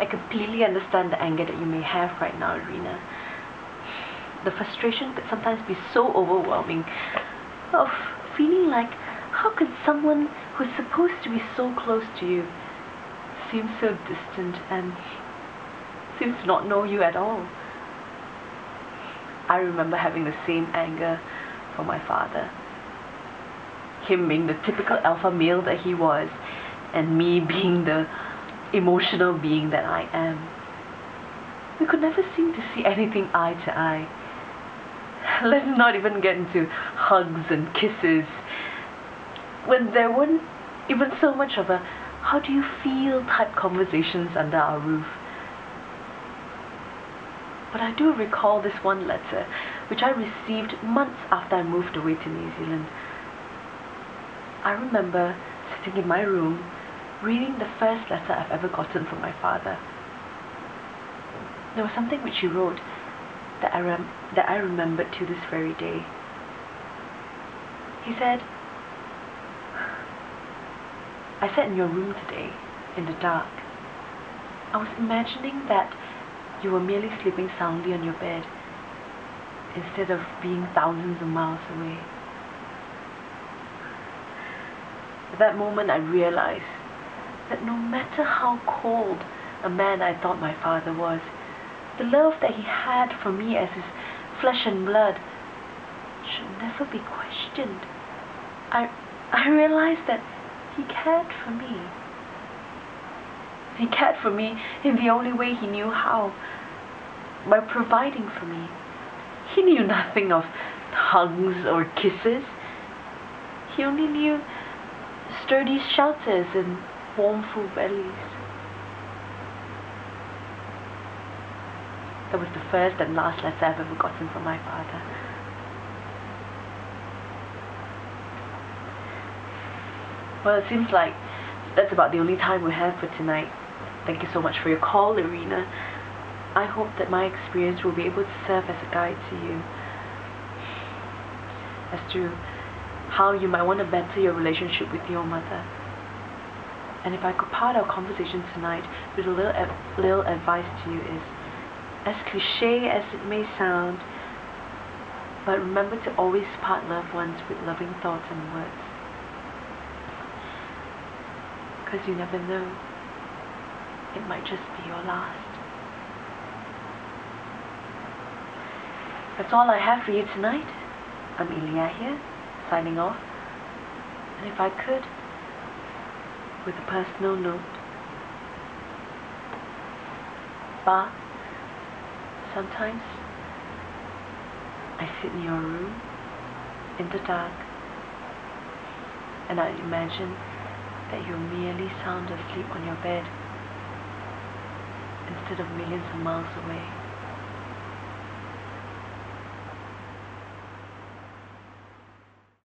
completely understand the anger that you may have right now, Irina. The frustration could sometimes be so overwhelming, of feeling like, how could someone who's supposed to be so close to you seem so distant and seems to not know you at all? I remember having the same anger for my father. Him being the typical alpha male that he was, and me being the emotional being that I am. We could never seem to see anything eye to eye. Let's not even get into hugs and kisses, when there weren't even so much of a "how do you feel" type conversations under our roof. But I do recall this one letter, which I received months after I moved away to New Zealand. I remember sitting in my room, reading the first letter I've ever gotten from my father. There was something which he wrote that I remembered to this very day. He said, "I sat in your room today, in the dark. I was imagining that you were merely sleeping soundly on your bed, instead of being thousands of miles away." At that moment I realized that no matter how cold a man I thought my father was, the love that he had for me as his flesh and blood should never be questioned. I realized that he cared for me. He cared for me in the only way he knew how, by providing for me. He knew nothing of hugs or kisses. He only knew sturdy shelters and warm full bellies. That was the first and last letter I've ever gotten from my father. Well, it seems like that's about the only time we have for tonight. Thank you so much for your call, Irina. I hope that my experience will be able to serve as a guide to you as to how you might want to better your relationship with your mother. And if I could part our conversation tonight with a little advice to you is, as cliche as it may sound, but remember to always part loved ones with loving thoughts and words. Because you never know, it might just be your last. That's all I have for you tonight. I'm Illya here, signing off. And if I could, with a personal note, Ba, sometimes I sit in your room in the dark and I imagine that you're merely sound asleep on your bed instead of millions of miles away.